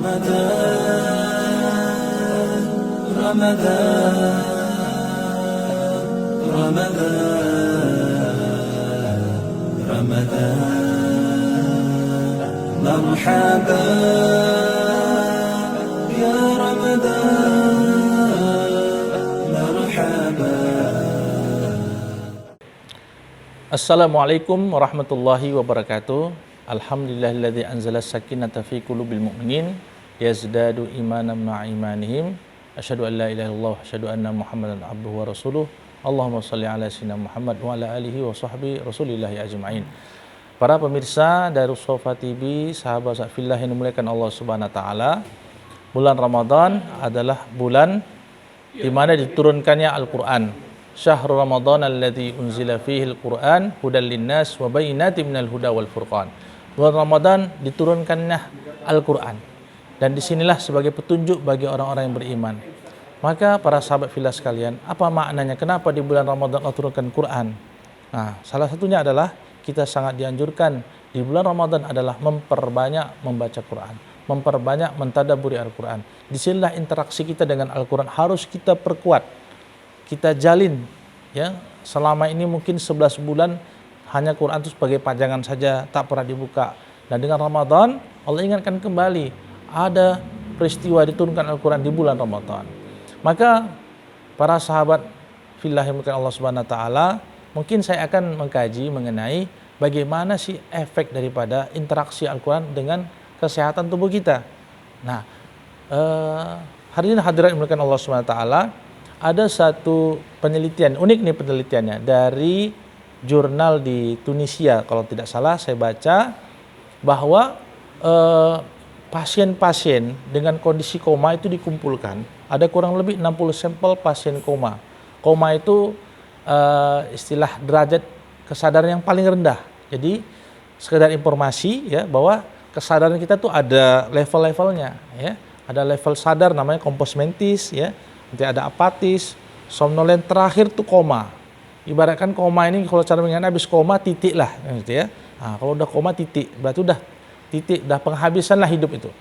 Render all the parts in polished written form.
رمضان رمضان رمضان رمضان مرحبا يا رمضان مرحبا. Assalamualaikum warahmatullahi wabarakatuh. Alhamdulillahilladzi anzala sakinata fi qulubil mu'minin yazdadu imanan ma'a imanihim. Asyhadu an la ilaha illallah wa asyhadu anna Muhammadan abduhu wa rasuluh. Allahumma shalli ala sayyidina Muhammad wa ala alihi wa sahbihi rasulillahi ajma'in. Para pemirsa Darus Sofa TV, sahabat fillah yang dimuliakan Allah Subhanahu wa taala, bulan Ramadan adalah bulan di mana diturunkannya Al-Qur'an. Syahrul Ramadan alladzi unzila fihi al-Qur'an hudal linnas wa bayyinatin minal huda wal furqan. Bulan Ramadan diturunkannya Al-Qur'an. Dan disinilah sebagai petunjuk bagi orang-orang yang beriman. Maka para sahabat fillah sekalian, apa maknanya? Kenapa di bulan Ramadan Allah turunkan Quran? Nah, salah satunya adalah kita sangat dianjurkan di bulan Ramadan adalah memperbanyak membaca Quran, memperbanyak mentadabburi Al-Quran. Disinilah interaksi kita dengan Al-Quran harus kita perkuat, kita jalin. Ya, selama ini mungkin 11 bulan hanya Quran itu sebagai pajangan saja, tak pernah dibuka. Dan dengan Ramadan Allah ingatkan kembali, ada peristiwa diturunkan Al-Quran di bulan Ramadan. Maka para sahabat fillah yang dimuliakan Allah Subhanahu wa taala, mungkin saya akan mengkaji mengenai bagaimana sih efek daripada interaksi Al-Quran dengan kesehatan tubuh kita. Nah, hari ini hadirat yang dimuliakan Allah Subhanahu wa taala, ada satu penelitian, unik nih penelitiannya, dari jurnal di Tunisia kalau tidak salah saya baca, bahwa pasien-pasien dengan kondisi koma itu dikumpulkan. Ada kurang lebih 60 sampel pasien koma. Koma itu istilah derajat kesadaran yang paling rendah. Jadi sekedar informasi ya, bahwa kesadaran kita tuh ada level-levelnya ya. Ada level sadar namanya kompos mentis ya. Nanti ada apatis, somnolen, terakhir tuh koma. Ibaratkan koma ini kalau cara mengingat habis koma titik lah gitu ya. Nah, kalau udah koma titik, berarti udah titik, udah penghabisan lah hidup itu.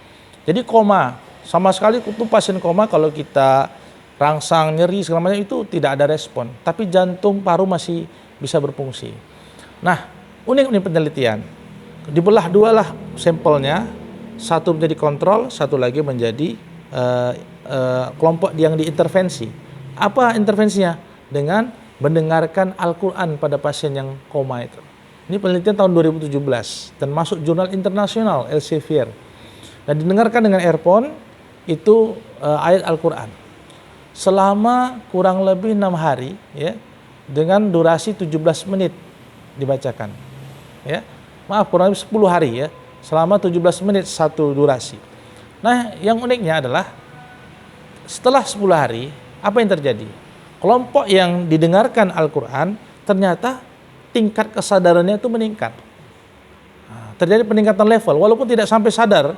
Jadi koma, sama sekali itu pasien koma kalau kita rangsang, nyeri segala macam itu tidak ada respon, tapi jantung, paru masih bisa berfungsi. Nah, unik nih penelitian. Dibelah dua lah sampelnya, satu menjadi kontrol, satu lagi menjadi kelompok yang diintervensi. Apa intervensinya? Dengan mendengarkan Al-Quran pada pasien yang koma itu. Ini penelitian tahun 2017 dan masuk jurnal internasional Elsevier. Dan didengarkan dengan earphone itu ayat Al-Quran selama kurang lebih 6 hari ya, dengan durasi 17 menit dibacakan ya. Maaf, kurang lebih 10 hari ya, selama 17 menit satu durasi. Nah, yang uniknya adalah setelah 10 hari apa yang terjadi? Kelompok yang didengarkan Al-Quran ternyata tingkat kesadarannya itu meningkat. Nah, terjadi peningkatan level, walaupun tidak sampai sadar,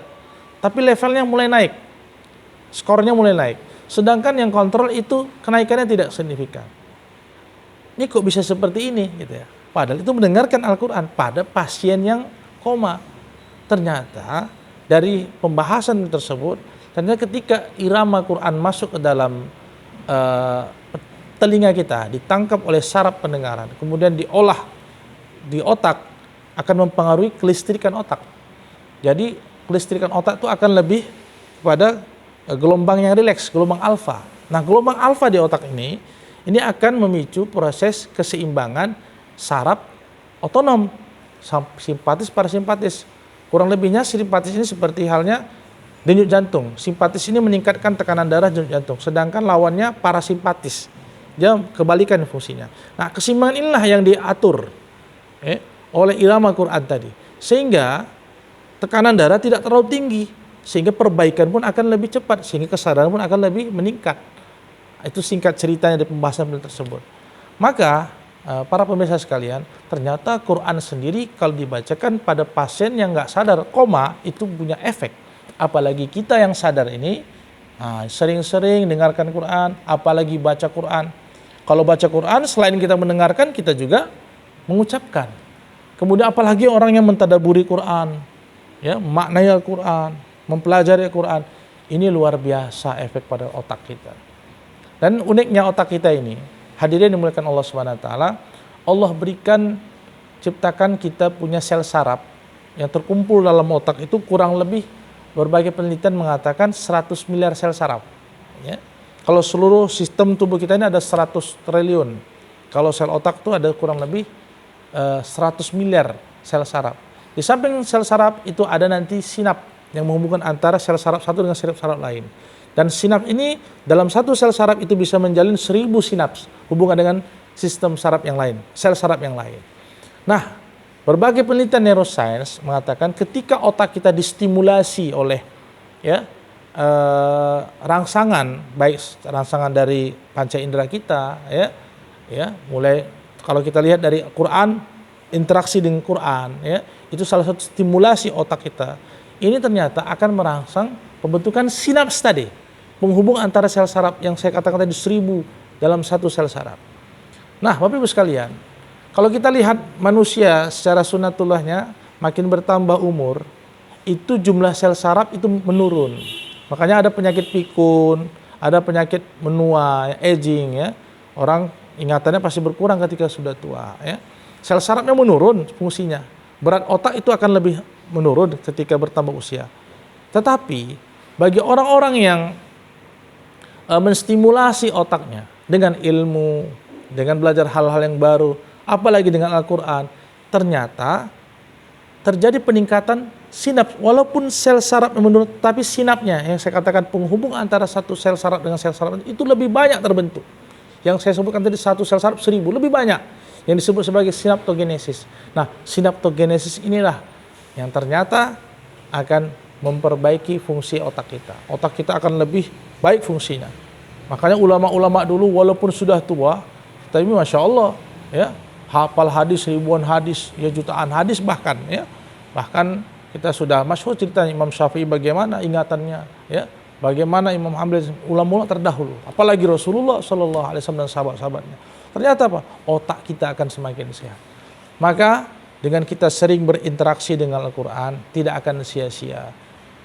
tapi levelnya mulai naik, skornya mulai naik. Sedangkan yang kontrol itu kenaikannya tidak signifikan. Ini kok bisa seperti ini gitu ya? Padahal itu mendengarkan Al-Quran pada pasien yang koma. Ternyata dari pembahasan tersebut, ternyata ketika irama Quran masuk ke dalam telinga kita, ditangkap oleh saraf pendengaran, kemudian diolah di otak, akan mempengaruhi kelistrikan otak. Jadi kelistrikan otak itu akan lebih kepada gelombang yang rileks, gelombang alfa. Nah, gelombang alfa di otak ini akan memicu proses keseimbangan saraf otonom, simpatis parasimpatis. Kurang lebihnya simpatis ini seperti halnya denyut jantung. Simpatis ini meningkatkan tekanan darah denyut jantung, sedangkan lawannya parasimpatis. Dia kebalikan fungsinya. Nah, keseimbangan inilah yang diatur oleh irama Quran tadi. Sehingga tekanan darah tidak terlalu tinggi, sehingga perbaikan pun akan lebih cepat, sehingga kesadaran pun akan lebih meningkat. Itu singkat ceritanya dari pembahasan tersebut. Maka para pemirsa sekalian, ternyata Quran sendiri kalau dibacakan pada pasien yang nggak sadar, koma, itu punya efek. Apalagi kita yang sadar ini, sering-sering dengarkan Quran, apalagi baca Quran. Kalau baca Quran, selain kita mendengarkan, kita juga mengucapkan. Kemudian apalagi orang yang mentadabburi Quran, ya, maknanya Al-Quran, mempelajari Al-Quran, ini luar biasa efek pada otak kita. Dan uniknya otak kita ini, hadirin dimuliakan Allah Subhanahu wa taala, Allah berikan, ciptakan kita punya sel saraf yang terkumpul dalam otak itu kurang lebih, berbagai penelitian mengatakan 100 miliar sel saraf. Ya. Kalau seluruh sistem tubuh kita ini ada 100 triliun. Kalau sel otak itu ada kurang lebih 100 miliar sel saraf. Di samping sel saraf itu ada nanti sinap yang menghubungkan antara sel saraf satu dengan sel saraf lain. Dan sinap ini dalam satu sel saraf itu bisa menjalin 1000 sinaps hubungan dengan sistem saraf yang lain, sel saraf yang lain. Nah, berbagai penelitian neuroscience mengatakan ketika otak kita distimulasi oleh rangsangan, baik rangsangan dari panca indera kita, mulai kalau kita lihat dari Quran, interaksi dengan Quran, itu salah satu stimulasi otak kita. Ini ternyata akan merangsang pembentukan sinaps tadi, penghubung antara sel saraf yang saya katakan tadi 1000 dalam satu sel saraf. Nah, Bapak Ibu sekalian, kalau kita lihat manusia secara sunatullahnya makin bertambah umur, itu jumlah sel saraf itu menurun. Makanya ada penyakit pikun, ada penyakit menua, aging, ya. Orang ingatannya pasti berkurang ketika sudah tua, ya. Sel sarafnya menurun fungsinya. Berat otak itu akan lebih menurun ketika bertambah usia. Tetapi bagi orang-orang yang menstimulasi otaknya dengan ilmu, dengan belajar hal-hal yang baru, apalagi dengan Al-Quran, ternyata terjadi peningkatan sinaps. Walaupun sel saraf menurun, tapi sinapnya yang saya katakan penghubung antara satu sel saraf dengan sel saraf itu lebih banyak terbentuk. Yang saya sebutkan tadi satu sel saraf 1000, lebih banyak yang disebut sebagai sinaptogenesis. Nah, sinaptogenesis inilah yang ternyata akan memperbaiki fungsi otak kita. Otak kita akan lebih baik fungsinya. Makanya ulama-ulama dulu walaupun sudah tua, tapi Masya Allah, ya, hafal hadis, ribuan hadis, ya jutaan hadis bahkan, ya. Bahkan kita sudah masyhur cerita Imam Syafi'i bagaimana ingatannya, ya. Bagaimana Imam Hanbali, ulama-ulama terdahulu, apalagi Rasulullah Shallallahu Alaihi Wasallam dan sahabat-sahabatnya. Ternyata apa? Otak kita akan semakin sehat. Maka dengan kita sering berinteraksi dengan Al-Quran, tidak akan sia-sia.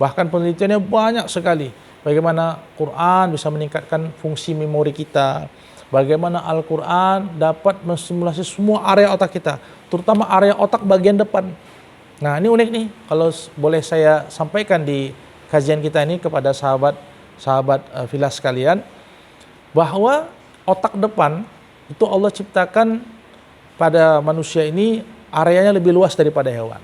Bahkan penelitiannya banyak sekali. Bagaimana Quran bisa meningkatkan fungsi memori kita. Bagaimana Al-Quran dapat menstimulasi semua area otak kita. Terutama area otak bagian depan. Nah, ini unik nih. Kalau boleh saya sampaikan di kajian kita ini kepada sahabat Filas sekalian. Bahwa otak depan itu Allah ciptakan pada manusia ini areanya lebih luas daripada hewan,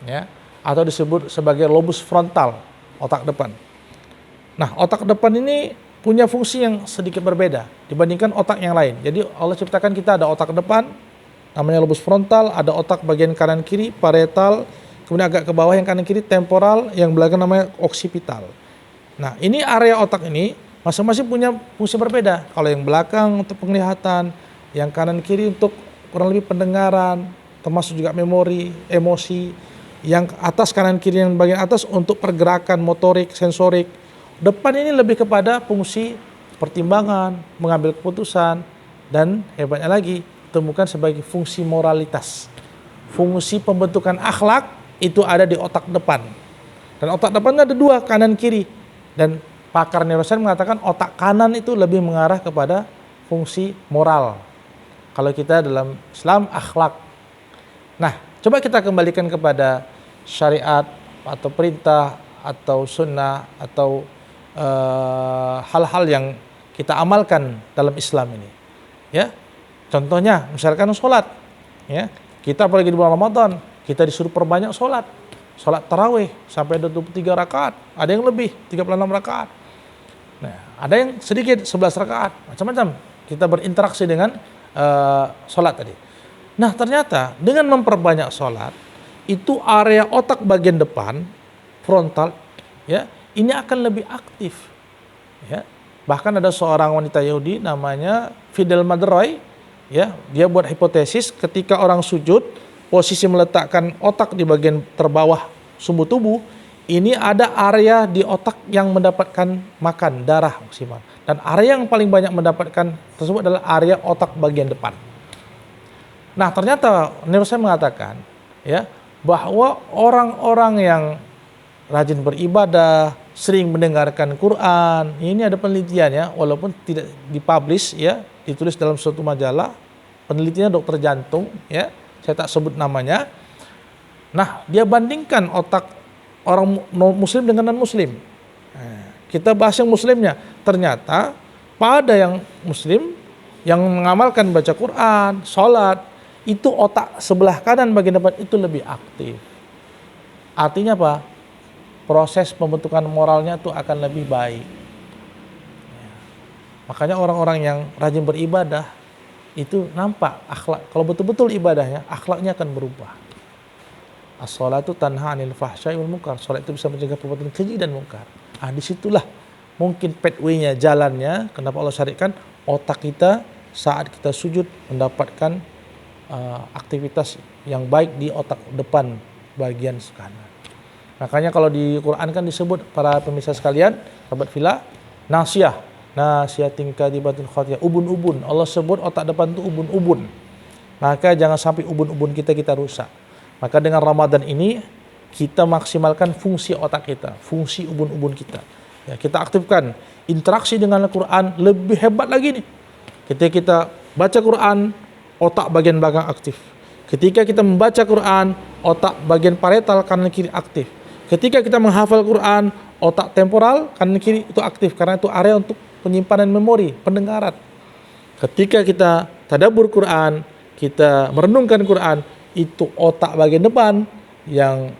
ya, atau disebut sebagai lobus frontal, otak depan. Nah, otak depan ini punya fungsi yang sedikit berbeda dibandingkan otak yang lain. Jadi Allah ciptakan kita ada otak depan, namanya lobus frontal, ada otak bagian kanan kiri, parietal, kemudian agak ke bawah yang kanan kiri, temporal, yang belakang namanya occipital. Nah, ini area otak ini masing-masing punya fungsi berbeda. Kalau yang belakang untuk penglihatan, yang kanan kiri untuk kurang lebih pendengaran, termasuk juga memori, emosi. Yang atas kanan kiri yang bagian atas untuk pergerakan motorik, sensorik. Depan ini lebih kepada fungsi pertimbangan, mengambil keputusan, dan hebatnya lagi temukan sebagai fungsi moralitas. Fungsi pembentukan akhlak itu ada di otak depan. Dan otak depan ada dua, kanan kiri. Dan pakar neuroscience mengatakan otak kanan itu lebih mengarah kepada fungsi moral. Kalau kita dalam Islam akhlak. Nah, coba kita kembalikan kepada syariat atau perintah atau sunnah atau hal-hal yang kita amalkan dalam Islam ini. Ya, contohnya misalkan sholat. Ya, kita apalagi di bulan Ramadan, kita disuruh perbanyak sholat. Sholat tarawih sampai 23 rakaat, ada yang lebih 36 rakaat. Nah, ada yang sedikit 11 rakaat, macam-macam. Kita berinteraksi dengan sholat tadi. Nah, ternyata dengan memperbanyak sholat, itu area otak bagian depan, frontal, ya, ini akan lebih aktif. Ya. Bahkan ada seorang wanita Yahudi namanya Fidel Madroy, ya, dia buat hipotesis ketika orang sujud, posisi meletakkan otak di bagian terbawah sumbu tubuh, ini ada area di otak yang mendapatkan makan darah maksimal. Dan area yang paling banyak mendapatkan tersebut adalah area otak bagian depan. Nah, ternyata neuroscience mengatakan, ya, bahwa orang-orang yang rajin beribadah, sering mendengarkan Quran. Ini ada penelitiannya, walaupun tidak dipublish ya, ditulis dalam suatu majalah. Penelitiannya dokter jantung ya, saya tak sebut namanya. Nah, dia bandingkan otak orang muslim dengan non muslim. Kita bahas yang muslimnya. Ternyata pada yang muslim yang mengamalkan baca Quran, sholat, itu otak sebelah kanan bagian depan itu lebih aktif. Artinya apa? Proses pembentukan moralnya itu akan lebih baik. Makanya orang-orang yang rajin beribadah itu nampak akhlak. Kalau betul-betul ibadahnya, akhlaknya akan berubah. As-sholatu tanha 'anil fahsya'i wal munkar. Salat itu bisa mencegah perbuatan keji dan mungkar. Disitulah mungkin pathway-nya, jalannya. Kenapa Allah syariatkan otak kita saat kita sujud mendapatkan aktivitas yang baik di otak depan bagian kanan. Makanya kalau di Quran kan disebut para pemirsa sekalian, sahabat villa, nasiyatin kadibatin khatiyah, ubun-ubun. Allah sebut otak depan itu ubun-ubun. Maka jangan sampai ubun-ubun kita rusak. Maka dengan Ramadan ini kita maksimalkan fungsi otak kita, fungsi ubun-ubun kita. Ya, kita aktifkan interaksi dengan Al-Quran lebih hebat lagi nih. Ketika kita baca Quran, otak bagian belakang aktif. Ketika kita membaca Quran, otak bagian parietal kanan kiri aktif. Ketika kita menghafal Quran, otak temporal kanan kiri itu aktif karena itu area untuk penyimpanan memori, pendengaran. Ketika kita tadabbur Quran, kita merenungkan Quran, itu otak bagian depan yang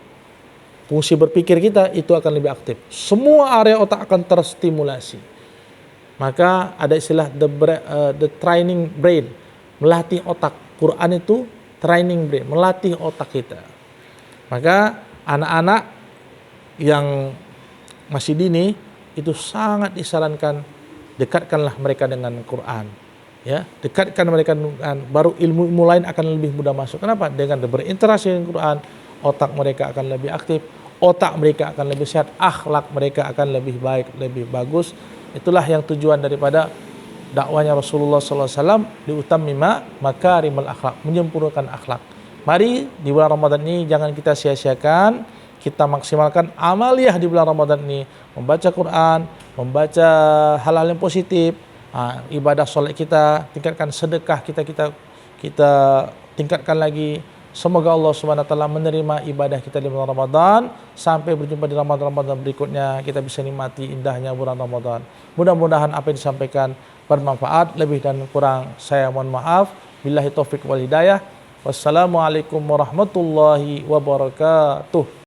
fungsi berpikir kita itu akan lebih aktif. Semua area otak akan terstimulasi. Maka ada istilah the training brain, melatih otak. Quran itu training brain, melatih otak kita. Maka anak-anak yang masih dini itu sangat disarankan dekatkanlah mereka dengan Quran. Ya, dekatkan mereka dengan Quran, baru ilmu-ilmu lain akan lebih mudah masuk. Kenapa? Dengan berinteraksi dengan Quran, otak mereka akan lebih aktif, otak mereka akan lebih sehat, akhlak mereka akan lebih baik, lebih bagus. Itulah yang tujuan daripada dakwanya Rasulullah SAW, liutammima makarimul akhlak, menyempurnakan akhlak. Mari di bulan Ramadan ini jangan kita sia-siakan, kita maksimalkan amaliyah di bulan Ramadan ini, membaca Quran, membaca hal-hal yang positif, ibadah sholat kita, tingkatkan sedekah kita tingkatkan lagi. Semoga Allah SWT menerima ibadah kita di bulan Ramadan. Sampai berjumpa di Ramadan berikutnya, kita bisa nikmati indahnya bulan Ramadan. Mudah-mudahan apa yang disampaikan bermanfaat. Lebih dan kurang saya mohon maaf. Billahi taufiq wal hidayah. Wassalamualaikum warahmatullahi wabarakatuh.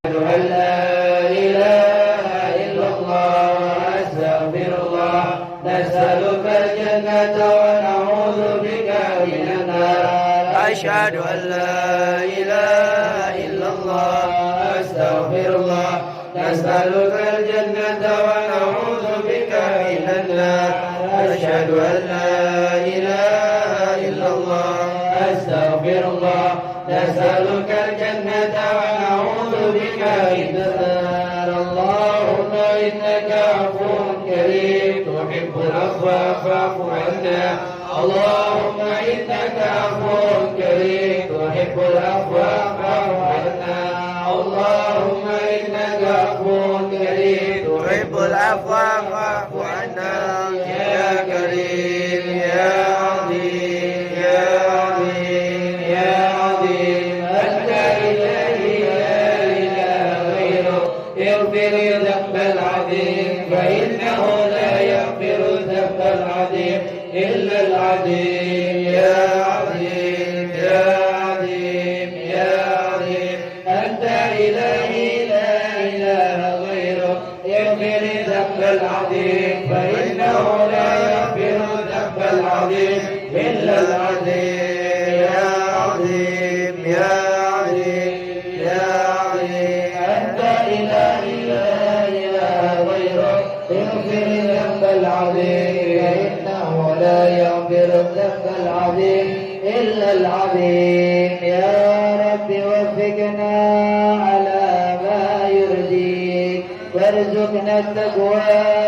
أشهد أن لا إله إلا الله أستغفر الله نسألك الجنة ونعوذ بك من النار أشهد أن لا إله إلا الله أستغفر الله نسألك الجنة ونعوذ بك من النار اللهم إنك عفو كريم تحب العفو فاعف عنا اللهم إنك عفو كريم تحب العفو فاعف عنا اللهم إنك عفو كريم تحب العفو فاعف عنا يا كريم يا عظيم يا عظيم يا عظيم أنت إلهي لا إله غيرك اغفر الذنب العظيم فإنه لا يغفر الذنب العظيم إلا العظيم يا عظيم يا عظيم يا عظيم أنت إلهي لا إله غيرك يغفر الذنب العظيم فإنه لا يغفر الذنب العظيم إلا العظيم يا عظيم يا عظيم يا عظيم أنت إلهي لا إله غيرك يغفر الذنب العظيم لا يغفر الذنب العظيم إلا العظيم يا رب وفقنا على ما يرضيك وارزقنا التقوى